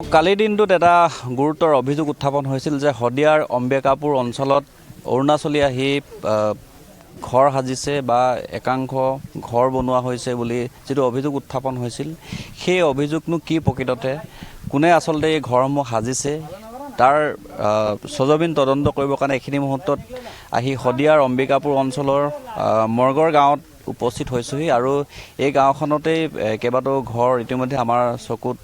কালিৰ দিনটোত এটা গুৰুতৰ অভিযোগ উত্থাপন হৈছিল যে শদিয়াৰ অম্বিকাপুৰ অঞ্চলত অৰুণাচলী আহি ঘৰ সাজিছে বা একাংশ ঘৰ বনোৱা হৈছে বুলি যিটো অভিযোগ উত্থাপন হৈছিল সেই অভিযোগনো কি প্ৰকৃততে কোনে আচলতে এই ঘৰসমূহ সাজিছে তাৰ সজবিন তদন্ত কৰিবৰ কাৰণে এইখিনি মুহূৰ্তত আহি শদিয়াৰ অম্বিকাপুৰ অঞ্চলৰ মৰগৰ গাঁৱত উপস্থিত হৈছোহি আৰু এই গাঁওখনতেই কেইবাটাও ঘৰ ইতিমধ্যে আমাৰ চকুত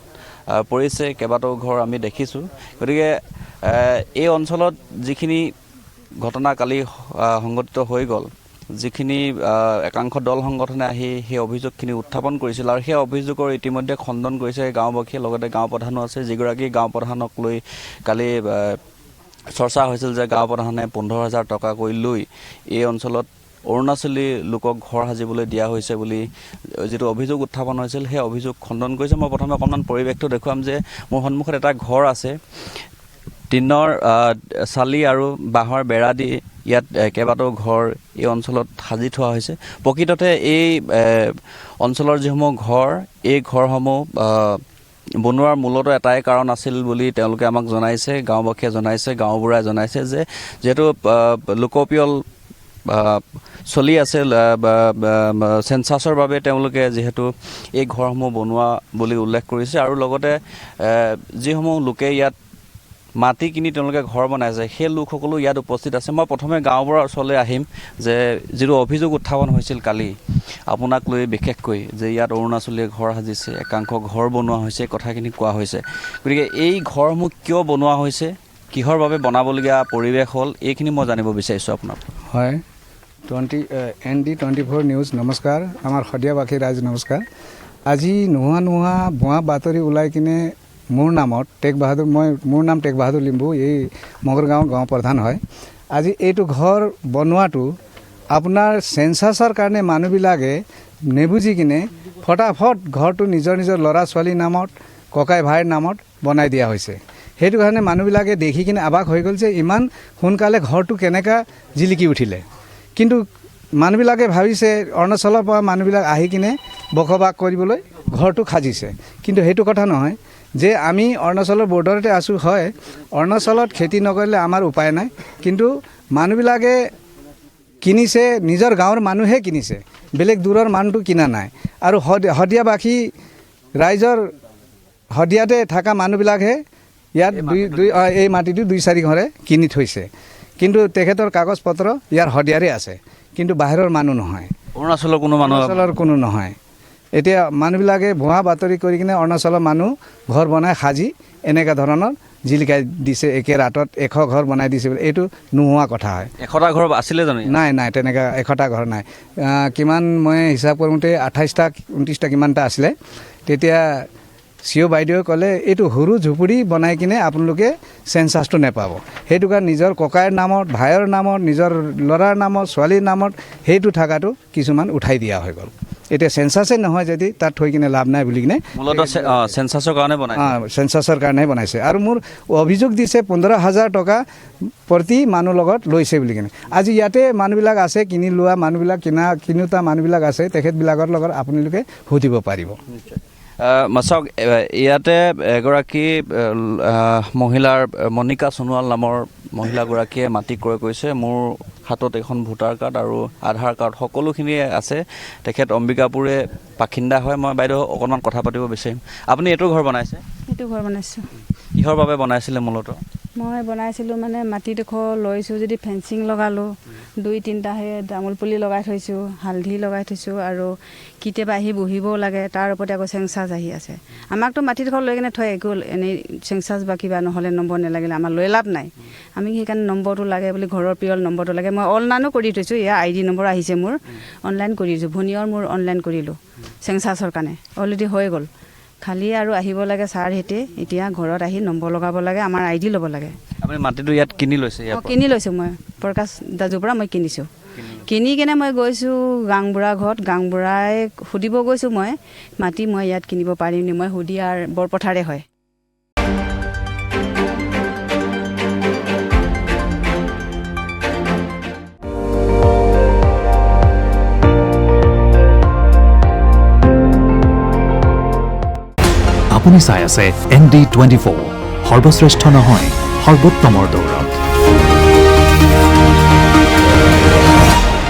পৰিছে কেইবাটাও ঘৰ আমি দেখিছোঁ গতিকে এই অঞ্চলত যিখিনি ঘটনা কালি সংঘটিত হৈ গ'ল যিখিনি একাংশ দল সংগঠনে আহি সেই অভিযোগখিনি উত্থাপন কৰিছিল আৰু সেই অভিযোগৰ ইতিমধ্যে খণ্ডন কৰিছে গাঁওবাসীয়ে লগতে গাঁও প্ৰধানো আছে যিগৰাকী গাঁও প্ৰধানক লৈ কালি চৰ্চা হৈছিল যে গাঁও প্ৰধানে 15,000 টকাকৈ লৈ এই অঞ্চলত অৰুণাচলী লোকক ঘৰ সাজিবলৈ দিয়া হৈছে বুলি যিটো অভিযোগ উত্থাপন হৈছিল সেই অভিযোগ খণ্ডন কৰিছে মই প্ৰথমে অকণমান পৰিৱেশটো দেখুৱাম যে মোৰ সন্মুখত এটা ঘৰ আছে টিনৰ চালি আৰু বাঁহৰ বেৰা দি ইয়াত কেইবাটাও ঘৰ এই অঞ্চলত সাজি থোৱা হৈছে প্ৰকৃততে এই অঞ্চলৰ যিসমূহ ঘৰ এই ঘৰসমূহ বনোৱাৰ মূলত এটাই কাৰণ আছিল বুলি তেওঁলোকে আমাক জনাইছে গাঁওবাসীয়ে জনাইছে গাঁওবুঢ়াই জনাইছে যে যেহেতু লোকপিয়ল চলি আছে চেঞ্চাছৰ বাবে তেওঁলোকে যিহেতু এই ঘৰসমূহ বনোৱা বুলি উল্লেখ কৰিছে আৰু লগতে যিসমূহ লোকে ইয়াত মাটি কিনি তেওঁলোকে ঘৰ বনাইছে সেই লোকসকলো ইয়াত উপস্থিত আছে মই প্ৰথমে গাঁওবুঢ়াৰ ওচৰলৈ আহিম যে যিটো অভিযোগ উত্থাপন হৈছিল কালি আপোনাক লৈ বিশেষকৈ যে ইয়াত অৰুণাচলীয়ে ঘৰ সাজিছে একাংশ ঘৰ বনোৱা হৈছে কথাখিনি কোৱা হৈছে গতিকে এই ঘৰসমূহ কিয় বনোৱা হৈছে কিহৰ বাবে বনাবলগীয়া পৰিৱেশ হ'ল এইখিনি মই জানিব বিচাৰিছোঁ আপোনাক হয় ND24 নিউজ নমস্কাৰ আমাৰ শদিয়াবাসী ৰাইজ নমস্কাৰ আজি নোহোৱা ভুৱা বাতৰি ওলাই কিনে মোৰ নামত মোৰ নাম টেক বাহাদুৰ লিম্বু এই মগৰগাঁও গাঁও প্ৰধান হয় আজি এইটো ঘৰ বনোৱাটো আপোনাৰ চেঞ্চাছৰ কাৰণে মানুহবিলাকে নেবুজি কিনে ফটাফট ঘৰটো নিজৰ ল'ৰা ছোৱালীৰ নামত ককাই ভাইৰ নামত বনাই দিয়া হৈছে সেইটো কাৰণে মানুহবিলাকে দেখি কিনে অবাক হৈ গ'ল যে ইমান সোনকালে ঘৰটো কেনেকৈ জিলিকি উঠিলে কিন্তু মানুহবিলাকে ভাবিছে অৰুণাচলৰ পৰা মানুহবিলাক আহি কিনে বসবাস কৰিবলৈ ঘৰটো সাজিছে কিন্তু সেইটো কথা নহয় যে আমি অৰুণাচলৰ বৰ্ডাৰতে আছোঁ হয় অৰুণাচলত খেতি নকৰিলে আমাৰ উপায় নাই কিন্তু মানুহবিলাকে কিনিছে নিজৰ গাঁৱৰ মানুহে কিনিছে বেলেগ দূৰৰ মানুহটো কিনা নাই আৰু শদিয়াবাসী ৰাইজৰ শদিয়াতে থকা মানুহবিলাকহে ইয়াত এই মাটিটো 2-4 ঘৰে কিনি থৈছে কিন্তু তেখেতৰ কাগজ পত্ৰ ইয়াৰ শদিয়াৰে আছে কিন্তু বাহিৰৰ মানুহ নহয় অৰুণাচলৰ কোনো নহয় এতিয়া মানুহবিলাকে ভুৱা বাতৰি কৰি কিনে অৰুণাচলৰ মানুহ ঘৰ বনাই সাজি এনেকুৱা ধৰণৰ জিলিকাই দিছে একে ৰাতত 100 ঘৰ বনাই দিছে এইটো নোহোৱা কথা হয় 100টা ঘৰ আছিলে জানো নাই তেনেকুৱা 100টা ঘৰ নাই কিমান মই হিচাপ কৰোঁতে 28টা 29টা কিমানটা আছিলে তেতিয়া চিঅ' বাইদেৱে ক'লে এইটো সৰু ঝুপুৰি বনাই কিনে আপোনালোকে চেঞ্চাছটো নেপাব সেইটো কাৰণে নিজৰ ককাইৰ নামত ভাইৰ নামত নিজৰ ল'ৰাৰ নামত ছোৱালীৰ নামত সেইটো থকাটো কিছুমান উঠাই দিয়া হৈ গ'ল এতিয়া চেঞ্চাছে নহয় যদি তাত থৈ কিনে লাভ নাই বুলি কিনে চেঞ্চাছৰ কাৰণে চেঞ্চাছৰ কাৰণে বনাইছে আৰু মোৰ অভিযোগ দিছে 15,000 টকা প্ৰতি মানুহ লগত লৈছে বুলি কিনে আজি ইয়াতে মানুহবিলাক আছে কিনি লোৱা মানুহবিলাক কিনোতা মানুহবিলাক আছে তেখেতবিলাকৰ লগত আপোনালোকে সুধিব পাৰিব চাওক ইয়াতে এগৰাকী মহিলাৰ মণিকা সোণোৱাল নামৰ মহিলাগৰাকীয়ে মাটি ক্ৰয় কৰিছে মোৰ হাতত এখন ভোটাৰ কাৰ্ড আৰু আধাৰ কাৰ্ড সকলোখিনিয়ে আছে তেখেত অম্বিকাপুৰে বাসিন্দা হয় মই বাইদেউ অকণমান কথা পাতিব বিচাৰিম আপুনি এইটো ঘৰ বনাইছে এইটো ঘৰ বনাইছোঁ কিহৰ বাবে বনাইছিলে মূলতঃ মই বনাইছিলোঁ মানে মাটিডোখৰ লৈছোঁ যদি ফেঞ্চিং লগালোঁ 2-3টাহে তামোল পুলি লগাই থৈছোঁ হালধি লগাই থৈছোঁ আৰু কেতিয়াবা আহি বহিবও লাগে তাৰ ওপৰতে আকৌ চেঞ্চাছ আহি আছে আমাকতো মাটিডোখৰ লৈ কিনে থৈ গ'ল এনেই চেঞ্চাছ বা কিবা নহ'লে নম্বৰ নালাগিলে আমাৰ লৈ লাভ নাই আমি সেইকাৰণে নম্বৰটো লাগে বুলি ঘৰৰ পিয়ল নম্বৰটো লাগে মই অনলাইনো কৰি থৈছোঁ ইয়াৰ ID নম্বৰ আহিছে মোৰ অনলাইন কৰি দিছোঁ ভনীয়ৰ মোৰ অনলাইন কৰিলোঁ চেঞ্চাছৰ কাৰণে অলৰেডি হৈ গ'ল খালি আৰু আহিব লাগে ছাৰ হেঁতে এতিয়া ঘৰত আহি নম্বৰ লগাব লাগে আমাৰ ID ল'ব লাগে আপুনি মাটিটো ইয়াত কিনি লৈছে কিনি লৈছোঁ মই প্ৰকাশ দাজুৰ পৰা মই কিনিছোঁ কিনি কিনে মই গৈছোঁ গাংবুঢ়া ঘৰত গাংবুঢ়াই সুধিব গৈছোঁ মই মাটি মই ইয়াত কিনিব পাৰিম নি মই শদিয়াৰ বৰপথাৰে হয় আপুনি চাই আছে ND24 সৰ্বশ্ৰেষ্ঠ নহয় সৰ্বোত্তমৰ দৌৰ